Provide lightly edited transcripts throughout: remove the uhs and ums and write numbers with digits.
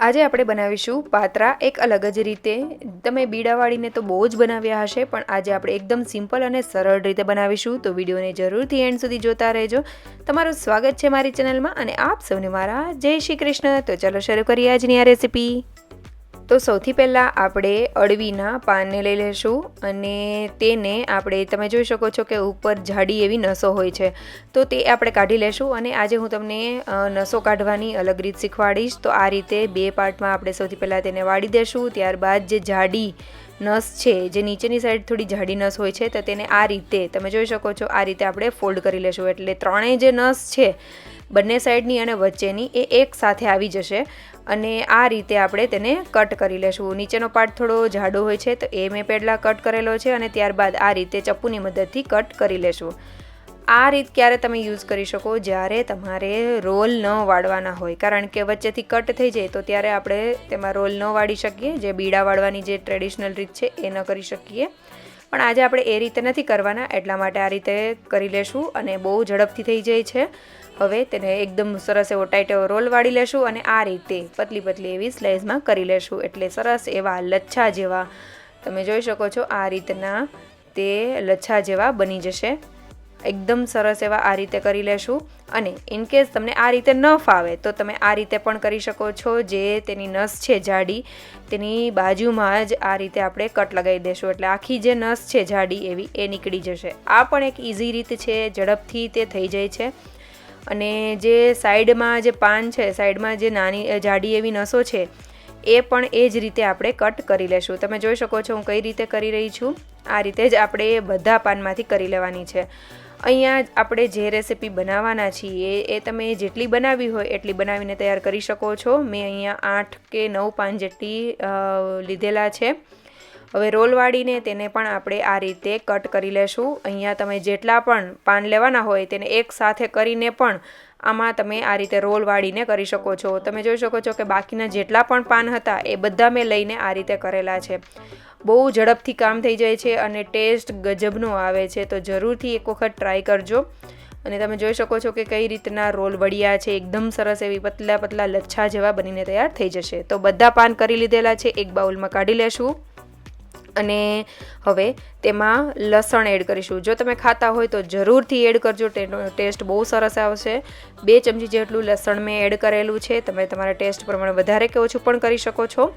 આજે આપણે બનાવીશું પાત્રા એક અલગ જ રીતે. તમે બીડાવાળીને તો બહુ જ બનાવ્યા હશે, પણ આજે આપણે એકદમ સિમ્પલ અને સરળ રીતે બનાવીશું. તો વિડીયોને જરૂરથી એન્ડ સુધી જોતા રહેજો. તમારું સ્વાગત છે મારી ચેનલમાં અને આપ સૌને મારા જય શ્રી કૃષ્ણ. તો ચાલો શરૂ કરીએ આજની આ રેસીપી. તો સૌથી પહેલાં આપણે અળવીના પાનને લઈ લઈશું અને તેને આપણે તમે જોઈ શકો છો કે ઉપર જાડી એવી નસો હોય છે, તો તે આપણે કાઢી લેશું. અને આજે હું તમને નસો કાઢવાની અલગ રીત શીખવાડીશ. તો આ રીતે બે પાર્ટમાં આપણે સૌથી પહેલાં તેને વાળી દેશું. ત્યારબાદ જે જાડી નસ છે, જે નીચેની સાઈડ થોડી જાડી નસ હોય છે, તો તેને આ રીતે તમે જોઈ શકો છો, આ રીતે આપણે ફોલ્ડ કરી લેશું. એટલે ત્રણેય જે નસ છે બંને સાઈડની અને વચ્ચેની એ એક સાથે આવી જશે. અને આ રીતે આપણે તેને કટ કરી લેશું. નીચેનો પાર્ટ થોડો જાડો હોય છે, તો એ મેં પહેલાં કટ કરેલો છે અને ત્યારબાદ આ રીતે ચપ્પુની મદદથી કટ કરી લેશું. આ રીત ક્યારે તમે યુઝ કરી શકો? જ્યારે તમારે રોલ ન વાળવાના હોય, કારણ કે વચ્ચેથી કટ થઈ જાય તો ત્યારે આપણે તેમાં રોલ ન વાળી શકીએ. જે બીડા વાળવાની જે ટ્રેડિશનલ રીત છે એ ન કરી શકીએ. પણ આજે આપણે એ રીતે નથી કરવાના, એટલા માટે આ રીતે કરી લેશું અને બહુ ઝડપથી થઈ જાય છે. હવે તેને એકદમ સરસ એવો ટાઈટ એવો રોલ વાળી લેશું અને આ રીતે પતલી પતલી એવી સ્લાઇસમાં કરી લેશું. એટલે સરસ એવા લચ્છા જેવા તમે જોઈ શકો છો, આ રીતના તે લચ્છા જેવા બની જશે. એકદમ સરસ એવા આ રીતે કરી લેશું. અને ઇનકેસ તમને આ રીતે ન ફાવે તો તમે આ રીતે પણ કરી શકો છો. જે તેની નસ છે જાડી, તેની બાજુમાં જ આ રીતે આપણે કટ લગાવી દેશું. એટલે આખી જે નસ છે જાડી એવી એ નીકળી જશે. આ પણ એક ઇઝી રીત છે, ઝડપથી તે થઈ જાય છે. અને જે સાઈડમાં જે પાન છે, સાઈડમાં જે નાની જાડી એવી નસો છે, એ પણ એ જ રીતે આપણે કટ કરી લેશું. તમે જોઈ શકો છો હું કઈ રીતે કરી રહી છું. આ રીતે જ આપણે બધા પાનમાંથી કરી લેવાની છે. અહીંયા આપણે જે રેસીપી બનાવવાના છીએ એ તમે જેટલી બનાવી હોય એટલી બનાવીને તૈયાર કરી શકો છો. મેં અહીંયા 8 કે 9 પાન જેટલી લીધેલા છે. હવે રોલ વાળીને તેને પણ આપણે આ રીતે કટ કરી લેશું. અહીંયા તમે જેટલા પણ પાન લેવાના હોય તેને એક સાથે કરીને પણ આમાં તમે આ રીતે રોલ વાળીને કરી શકો છો. તમે જોઈ શકો છો કે બાકીના જેટલા પણ પાન હતા એ બધા મેં લઈને આ રીતે કરેલા છે. બહુ ઝડપથી કામ થઈ જાય છે અને ટેસ્ટ ગજબનો આવે છે. તો જરૂરથી એક વખત ટ્રાય કરજો. અને તમે જોઈ શકો છો કે કઈ રીતના રોલ વળ્યા છે. એકદમ સરસ એવી પતલા પતલા લચ્છા જેવા બનીને તૈયાર થઈ જશે. તો બધા પાન કરી લીધેલા છે, એક બાઉલમાં કાઢી લેશું. અને હવે તેમાં લસણ એડ કરીશું. જો તમે ખાતા હોય તો જરૂરથી એડ કરજો, ટેસ્ટ બહુ સરસ આવશે. 2 ચમચી જેટલું લસણ મેં એડ કરેલું છે. તમે તમારા ટેસ્ટ પ્રમાણે વધારે કે ઓછું પણ કરી શકો છો.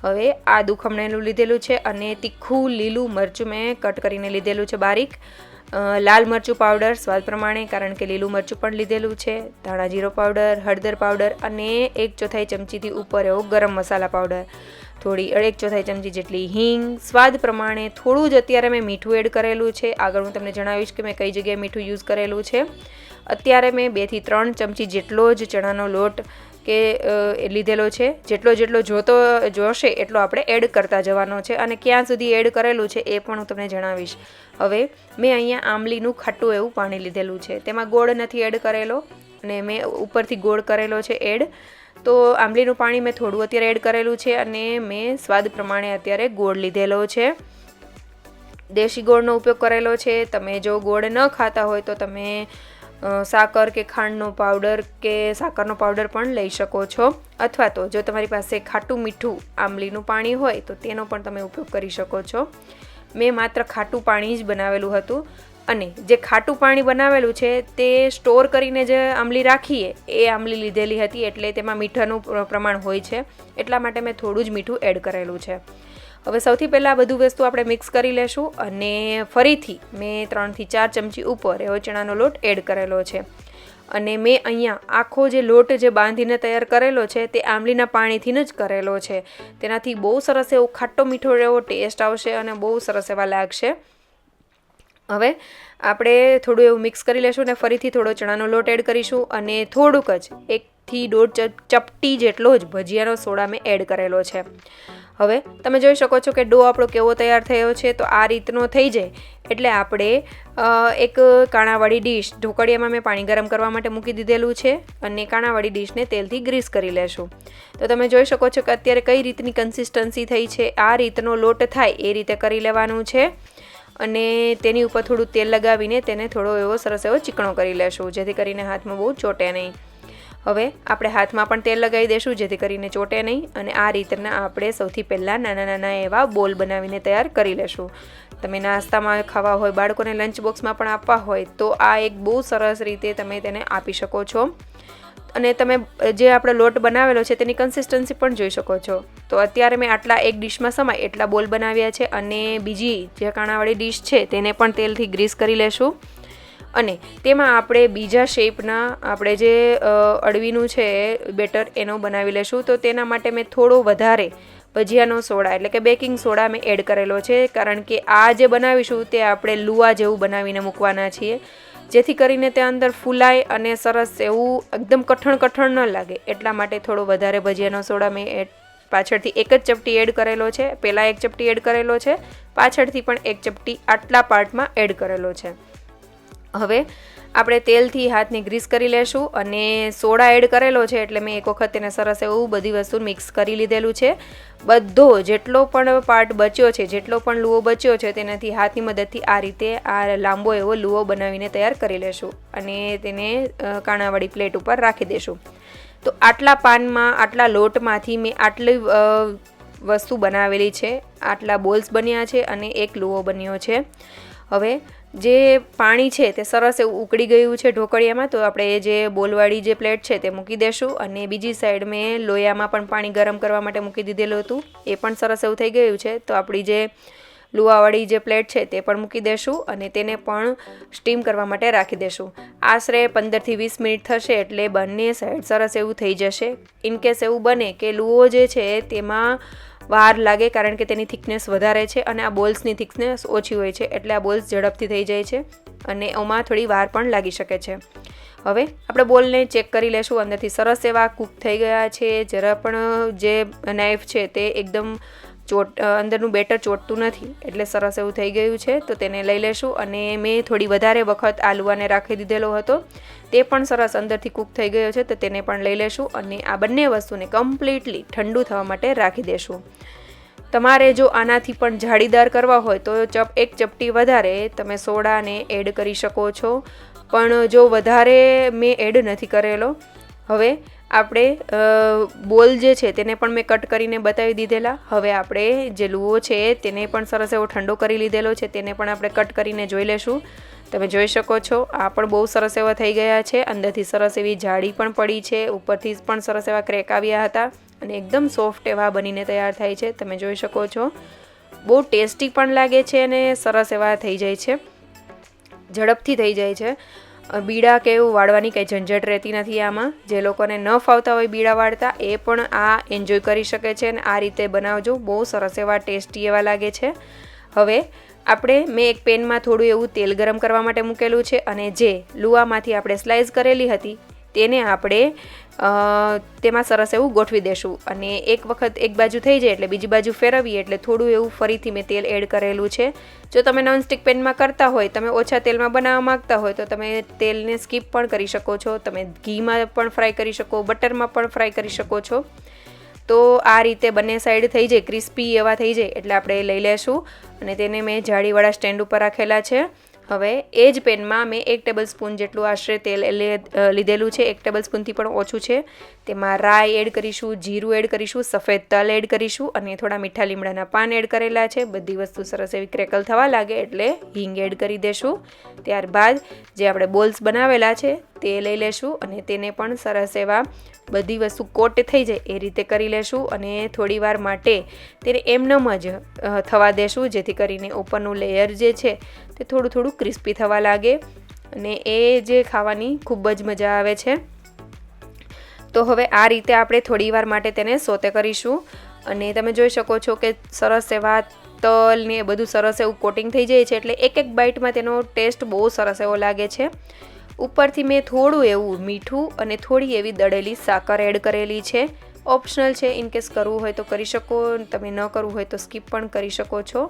હવે આદું ખમણેલું લીધેલું છે અને તીખું લીલું મરચું મેં કટ કરીને લીધેલું છે બારીક. લાલ મરચું પાવડર સ્વાદ પ્રમાણે, કારણ કે લીલું મરચું પણ લીધેલું છે. ધાણા જીરો પાવડર, હળદર પાવડર અને 1/4 ચમચીથી ઉપર એવો ગરમ મસાલા પાવડર. થોડી 1/4 ચમચી જેટલી હિંગ, સ્વાદ પ્રમાણે થોડું જ અત્યારે મેં મીઠું એડ કરેલું છે. આગળ હું તમને જણાવીશ કે મેં કઈ જગ્યાએ મીઠું યુઝ કરેલું છે. અત્યારે મેં 2 થી 3 ચમચી જેટલો જ ચણાનો લોટ કે લીધેલો છે. જેટલો જોશે એટલો આપણે એડ કરતા જવાનો છે. અને ક્યાં સુધી એડ કરેલું છે એ પણ હું તમને જણાવીશ. હવે મેં અહીંયા આંબલીનું ખાટું એવું પાણી લીધેલું છે. તેમાં ગોળ નથી એડ કરેલો અને મેં ઉપરથી ગોળ કરેલો છે એડ. તો આંબલીનું પાણી મેં થોડું અત્યારે એડ કરેલું છે અને મેં સ્વાદ પ્રમાણે અત્યારે ગોળ લીધેલો છે. દેશી ગોળનો ઉપયોગ કરેલો છે. તમે જો ગોળ ન ખાતા હોય તો તમે સાકર કે ખાંડનો પાવડર કે સાકરનો પાવડર પણ લઈ શકો છો. અથવા તો જો તમારી પાસે ખાટું મીઠું આંબલીનું પાણી હોય તો તેનો પણ તમે ઉપયોગ કરી શકો છો. મેં માત્ર ખાટું પાણી જ બનાવેલું હતું. અને જે ખાટું પાણી બનાવેલું છે તે સ્ટોર કરીને જે આંબલી રાખીએ એ આંબલી લીધેલી હતી. એટલે તેમાં મીઠાનું પ્રમાણ હોય છે, એટલા માટે મેં થોડું જ મીઠું એડ કરેલું છે. હવે સૌથી પહેલાં બધું વસ્તુ આપણે મિક્સ કરી લેશું. અને ફરીથી મેં 3 થી 4 ચમચી ઉપર એવો ચણાનો લોટ એડ કરેલો છે. અને મેં અહીંયા આખો જે લોટ જે બાંધીને તૈયાર કરેલો છે તે આંબલીના પાણીથી જ કરેલો છે. તેનાથી બહુ સરસ એવો ખાટો મીઠો એવો ટેસ્ટ આવશે અને બહુ સરસ એવા લાગશે. હવે આપણે થોડું એવું મિક્સ કરી લેશું અને ફરીથી થોડો ચણાનો લોટ એડ કરીશું. અને થોડુંક જ 1 થી 1.5 ચપટી જેટલો જ ભજીયાનો સોડા મેં એડ કરેલો છે. હવે તમે જોઈ શકો છો કે ડો આપણો કેવો તૈયાર થયો છે. તો આ રીતનો થઈ જાય એટલે આપણે એક કાણાવાળી ડીશ, ઢોકળિયામાં મેં પાણી ગરમ કરવા માટે મૂકી દીધેલું છે અને કાણાવાળી ડીશને તેલથી ગ્રીસ કરી લેશું. તો તમે જોઈ શકો છો કે અત્યારે કઈ રીતની કન્સિસ્ટન્સી થઈ છે. આ રીતનો લોટ થાય એ રીતે કરી લેવાનું છે. અને તેની ઉપર થોડું તેલ લગાવીને તેને થોડો એવો સરસ એવો ચીકણો કરી લેશું, જેથી કરીને હાથમાં બહુ ચોટે નહીં. હવે આપણે હાથમાં પણ તેલ લગાવી દઈશું જેથી કરીને ચોટે નહીં, અને આ રીતના આપણે સૌથી પહેલાં નાના નાના એવા બોલ બનાવીને તૈયાર કરી લેશું. તમે નાસ્તામાં ખાવા હોય, બાળકોને લંચ બોક્સમાં પણ આપવા હોય તો આ એક બહુ સરસ રીતે તમે તેને આપી શકો છો. અને તમે જે આપણો લોટ બનાવેલો છે તેની કન્સિસ્ટન્સી પણ જોઈ શકો છો. તો અત્યારે મેં આટલા એક ડીશમાં સમાય એટલા બોલ બનાવ્યા છે, અને બીજી જે કાણાવાળી ડીશ છે તેને પણ તેલથી ગ્રીસ કરી લેશું. અને તેમાં આપણે બીજા શેપના આપણે જે અળવીનું છે બેટર એનો બનાવી લેશું. તો તેના માટે મેં થોડો વધારે ભજીયાનો સોડા એટલે કે બેકિંગ સોડા મેં એડ કરેલો છે, કારણ કે આ જે બનાવીશું તે આપણે લુવા જેવું બનાવીને મૂકવાના છીએ, જેથી કરીને તે અંદર ફૂલાય અને સરસ એવું એકદમ કઠણ ન લાગે. એટલા માટે થોડો વધારે ભજીયાનો સોડા મેં પાછળથી એક જ ચપટી એડ કરેલો છે. પહેલાં એક ચપટી એડ કરેલો છે, પાછળથી પણ એક ચપટી આટલા પાર્ટમાં એડ કરેલો છે. હવે આપણે તેલથી હાથને ગ્રીસ કરી લેશું, અને સોડા એડ કરેલો છે એટલે મેં એક વખત તેને સરસ એવું બધી વસ્તુ મિક્સ કરી લીધેલું છે. બધો જેટલો પણ પાર્ટ બચ્યો છે, જેટલો પણ લુઓ બચ્યો છે, તેનાથી હાથની મદદથી આ રીતે આ લાંબો એવો લુઓ બનાવીને તૈયાર કરી લેશું, અને તેને કાણાવાળી પ્લેટ ઉપર રાખી દેશું. તો આટલા પાનમાં આટલા લોટમાંથી મેં આટલી વસ્તુ બનાવેલી છે, આટલા બોલ્સ બન્યા છે અને એક લુઓ બન્યો છે. હવે જે પાણી છે તે સરસ એવું ઉકળી ગયું છે ઢોકળિયામાં, તો આપણે જે બોલવાળી જે પ્લેટ છે તે મૂકી દેશું. અને બીજી સાઈડ મેં લોયામાં પણ પાણી ગરમ કરવા માટે મૂકી દીધેલું હતું, એ પણ સરસ એવું થઈ ગયું છે. તો આપણી જે લુવાવાળી જે પ્લેટ છે તે પણ મૂકી દેશું, અને તેને પણ સ્ટીમ કરવા માટે રાખી દેશું. આશરે 15થી 20 મિનિટ થશે એટલે બંને સાઈડ સરસ એવું થઈ જશે. ઇનકેસ એવું બને કે લુઓ જે છે તેમાં વાર લાગે, કારણ કે તેની થિકનેસ વધારે છે અને આ બોલ્સની થિકનેસ ઓછી હોય છે, એટલે આ બોલ્સ ઝડપથી થઈ જાય છે અને એમાં થોડી વાર પણ લાગી શકે છે. હવે આપણે બોલને ચેક કરી લેશું, અંદરથી સરસ એવા કૂક થઈ ગયા છે. જરા પણ જે નાઈફ છે તે એકદમ અંદરનું બેટર ચોટતું નથી, એટલે સરસ એવું થઈ ગયું છે. તો તેને લઈ લેશું, અને મેં થોડી વધારે વખત આલુઆને રાખી દીધેલો હતો, તે પણ સરસ અંદરથી કૂક થઈ ગયો છે. તો તેને પણ લઈ લેશું, અને આ બંને વસ્તુને કમ્પ્લીટલી ઠંડુ થવા માટે રાખી દેશું. તમારે જો આનાથી પણ જાળીદાર કરવા હોય તો એક ચપટી વધારે તમે સોડાને એડ કરી શકો છો, પણ જો વધારે મેં એડ નથી કરેલો. હવે આપણે બોલ જે છે તેને પણ મેં કટ કરીને બતાવી દીધેલા. હવે આપણે જે લુઓ છે તેને પણ સરસ એવો ઠંડો કરી લીધેલો છે, તેને પણ આપણે કટ કરીને જોઈ લેશું. તમે જોઈ શકો છો આ પણ બહુ સરસ એવા થઈ ગયા છે. અંદરથી સરસ એવી જાળી પણ પડી છે, ઉપરથી પણ સરસ એવા ક્રેક આવ્યા હતા, અને એકદમ સોફ્ટ એવા બનીને તૈયાર થાય છે. તમે જોઈ શકો છો બહુ ટેસ્ટી પણ લાગે છે અને સરસ એવા થઈ જાય છે, ઝડપથી થઈ જાય છે. બીડા કે એવું વાળવાની કંઈ ઝંઝટ રહેતી નથી આમાં. જે લોકોને ન ફાવતા હોય બીડા વાળતા એ પણ આ એન્જોય કરી શકે છે, અને આ રીતે બનાવજો, બહુ સરસ એવા ટેસ્ટી એવા લાગે છે. હવે મેં એક પેનમાં થોડું એવું તેલ ગરમ કરવા માટે મૂકેલું છે, અને જે લુઆમાંથી આપણે સ્લાઇસ કરેલી હતી તેને આપણે તેમાં સરસ એવું ગોઠવી દેશું. અને એક વખત એક બાજુ થઈ જાય એટલે બીજી બાજુ ફેરવીએ એટલે થોડું એવું ફરીથી મેં તેલ એડ કરેલું છે. જો તમે નોનસ્ટિક પેનમાં કરતા હોય, તમે ઓછા તેલમાં બનાવવા માંગતા હોય તો તમે તેલને સ્કીપ પણ કરી શકો છો. તમે ઘીમાં પણ ફ્રાય કરી શકો, બટરમાં પણ ફ્રાય કરી શકો છો. તો આ રીતે બંને સાઈડ થઈ જાય, ક્રિસ્પી એવા થઈ જાય એટલે આપણે લઈ લેશું, અને તેને મેં જાળીવાળા સ્ટેન્ડ ઉપર રાખેલા છે. હવે એ જ પેનમાં મેં 1 ટેબલ સ્પૂન જેટલું આશરે તેલ લીધેલું છે, 1 ટેબલ સ્પૂનથી પણ ઓછું છે. તેમાં રાઈ એડ કરીશું, જીરું એડ કરીશું, સફેદ તલ એડ કરીશું, અને થોડા મીઠા લીમડાના પાન એડ કરેલા છે. બધી વસ્તુ સરસ એવી ક્રેકલ થવા લાગે એટલે હિંગ એડ કરી દેશું. ત્યારબાદ જે આપણે બોલ્સ બનાવેલા છે તે લઈ લેશું, અને તેને પણ સરસ એવા બધી વસ્તુ કોટ થઈ જાય એ રીતે કરી લેશું, અને થોડી વાર માટે તેને એમનેમ જ થવા દેશું, જેથી કરીને ઉપરનું લેયર જે છે તે થોડું ક્રિસ્પી થવા લાગે, અને એ જે ખાવાની ખૂબ જ મજા આવે છે. તો હવે આ રીતે આપણે થોડી વાર માટે તેને સોતે કરીશું, અને તમે જોઈ શકો છો કે સરસ એવા તલ ને બધું સરસ એવું કોટિંગ થઈ જાય છે, એટલે એક બાઇટમાં તેનો ટેસ્ટ બહુ સરસ એવો લાગે છે. ઉપરથી મેં થોડું એવું મીઠું અને થોડી એવી દળેલી સાકર એડ કરેલી છે. ઓપ્શનલ છે, ઇનકેસ કરવું હોય તો કરી શકો, તમે ન કરવું હોય તો સ્કીપ પણ કરી શકો છો.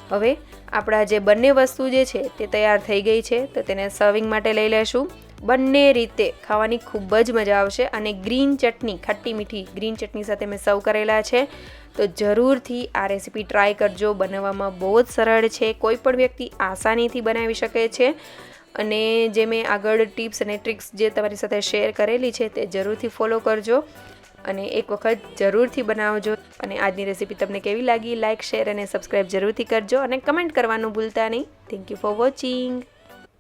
હવે આપણા જે બંને વસ્તુ જે છે તે તૈયાર થઈ ગઈ છે, તો તેને સર્વિંગ માટે લઈ લેશું. બંને રીતે ખાવાની ખૂબ જ મજા આવશે, અને ગ્રીન ચટણી, ખાટી મીઠી ગ્રીન ચટણી સાથે મેં સર્વ કરેલા છે. તો જરૂરથી આ રેસીપી ટ્રાય કરજો, બનાવવામાં બહુ જ સરળ છે, કોઈ પણ વ્યક્તિ આસાનીથી બનાવી શકે છે. અને જે મેં આગળ ટિપ્સ અને ટ્રિક્સ જે તમારી સાથે શેર કરેલી છે તે જરૂરથી ફોલો કરજો અને એક વખત જરૂરથી બનાવજો. અને આજની રેસીપી તમને કેવી લાગી લાઇક શેર અને સબસ્ક્રાઈબ જરૂરથી કરજો અને કમેન્ટ કરવાનું ભૂલતા નહીં. Thank you for watching.